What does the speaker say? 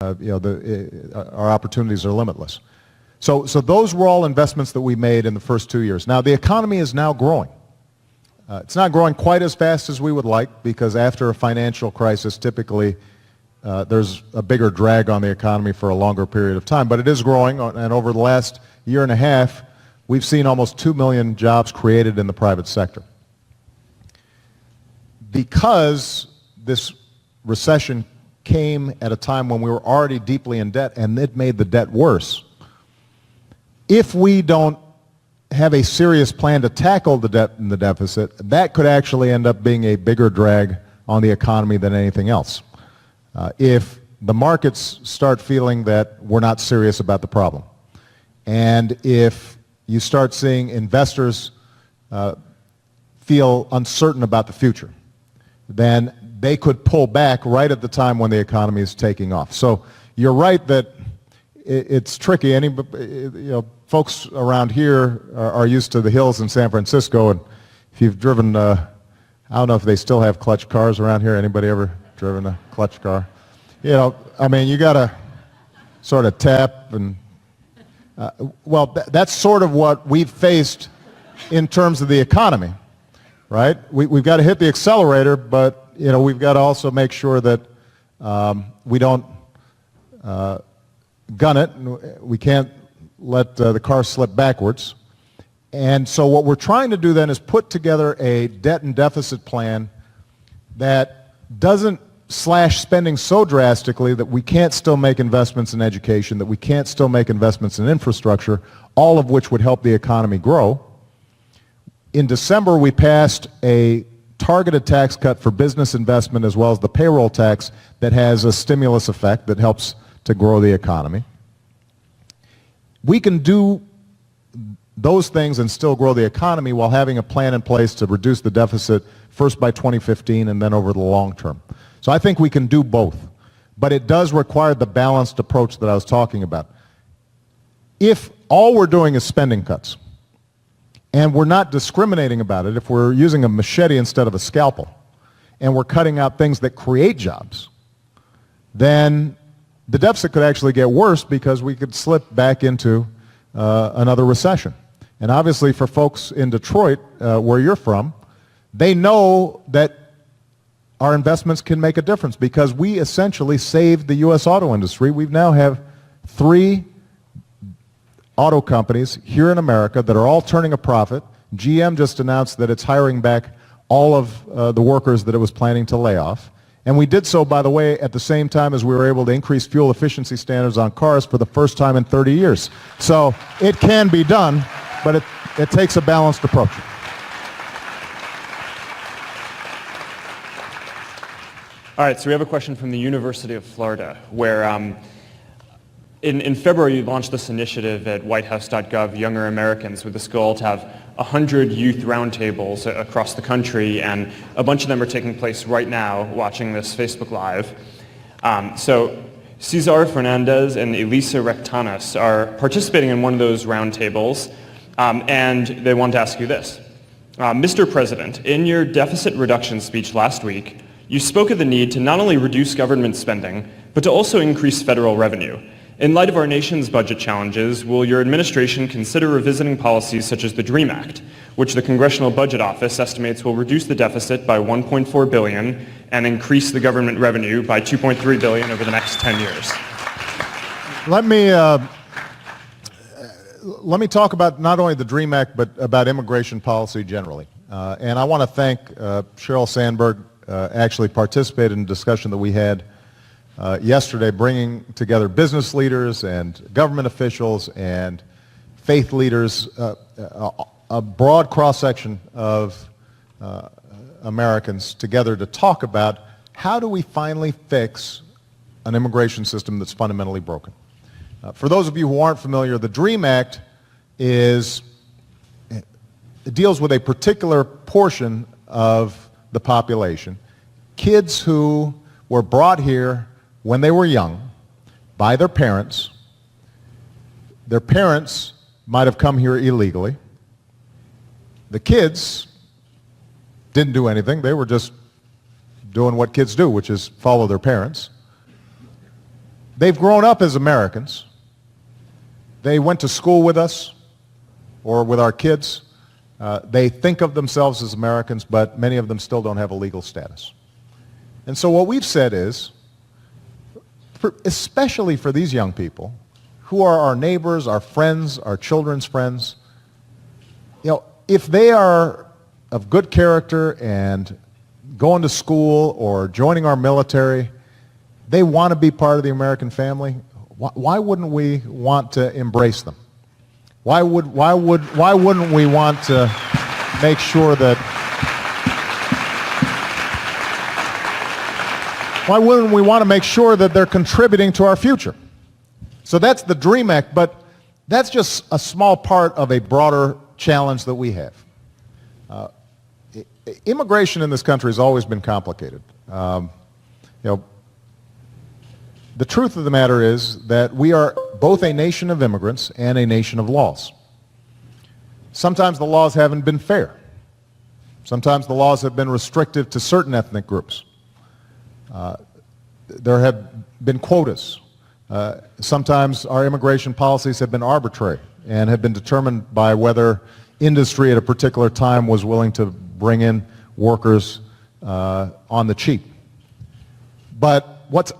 our opportunities are limitless. So those were all investments that we made in the first 2 years. Now the economy is now growing. It's not growing quite as fast as we would like, because after a financial crisis, typically there's a bigger drag on the economy for a longer period of time. But it is growing, and over the last year and a half, we've seen almost 2 million jobs created in the private sector. Because this recession came at a time when we were already deeply in debt, and it made the debt worse. If we don't have a serious plan to tackle the debt and the deficit, that could actually end up being a bigger drag on the economy than anything else. If the markets start feeling that we're not serious about the problem, and if you start seeing investors feel uncertain about the future, then they could pull back right at the time when the economy is taking off. So you're right that it's tricky. Folks around here are used to the hills in San Francisco, and if you've driven, I don't know if they still have clutch cars around here. Anybody ever driven a clutch car? You got to sort of tap, and that's sort of what we've faced in terms of the economy, right? We've got to hit the accelerator, but we've got to also make sure that we don't gun it. We can't let the car slip backwards. And so what we're trying to do then is put together a debt and deficit plan that doesn't slash spending so drastically that we can't still make investments in education, that we can't still make investments in infrastructure, all of which would help the economy grow. In December, we passed a targeted tax cut for business investment, as well as the payroll tax that has a stimulus effect that helps to grow the economy. We can do those things and still grow the economy while having a plan in place to reduce the deficit first by 2015 and then over the long term. So I think we can do both, but it does require the balanced approach that I was talking about. If all we're doing is spending cuts, and we're not discriminating about it, if we're using a machete instead of a scalpel, and we're cutting out things that create jobs, then the deficit could actually get worse, because we could slip back into another recession. And obviously for folks in Detroit, where you're from, they know that our investments can make a difference, because we essentially saved the U.S. auto industry. We now have 3 auto companies here in America that are all turning a profit. GM just announced that it's hiring back all of the workers that it was planning to lay off. And we did so, by the way, at the same time as we were able to increase fuel efficiency standards on cars for the first time in 30 years. So it can be done, but it takes a balanced approach. All right, so we have a question from the University of Florida, where in February you launched this initiative at whitehouse.gov, Younger Americans, with this goal to have 100 youth roundtables across the country, and a bunch of them are taking place right now, watching this Facebook Live. So Cesar Fernandez and Elisa Rectanas are participating in one of those roundtables, and they want to ask you this. Mr. President, in your deficit reduction speech last week, you spoke of the need to not only reduce government spending, but to also increase federal revenue. In light of our nation's budget challenges, will your administration consider revisiting policies such as the DREAM Act, which the Congressional Budget Office estimates will reduce the deficit by $1.4 billion and increase the government revenue by $2.3 billion over the next 10 years? Let me talk about not only the DREAM Act, but about immigration policy generally. And I want to thank Sheryl Sandberg, actually participated in a discussion that we had yesterday, bringing together business leaders and government officials and faith leaders, a broad cross-section of Americans together to talk about how do we finally fix an immigration system that's fundamentally broken. For those of you who aren't familiar, the DREAM Act deals with a particular portion of the population, kids who were brought here when they were young by their parents. Their parents might have come here illegally. The kids didn't do anything. They were just doing what kids do, which is follow their parents. they've grown up as Americans. They went to school with us or with our kids. They think of themselves as Americans, but many of them still don't have a legal status. And so what we've said is, especially for these young people, who are our neighbors, our friends, our children's friends, if they are of good character and going to school or joining our military, they want to be part of the American family, why wouldn't we want to embrace them? Why wouldn't we want to make sure that they're contributing to our future? So that's the DREAM Act, but that's just a small part of a broader challenge that we have. Immigration in this country has always been complicated. The truth of the matter is that we are both a nation of immigrants and a nation of laws. Sometimes the laws haven't been fair. Sometimes the laws have been restrictive to certain ethnic groups. There have been quotas. Sometimes our immigration policies have been arbitrary and have been determined by whether industry at a particular time was willing to bring in workers on the cheap. But what's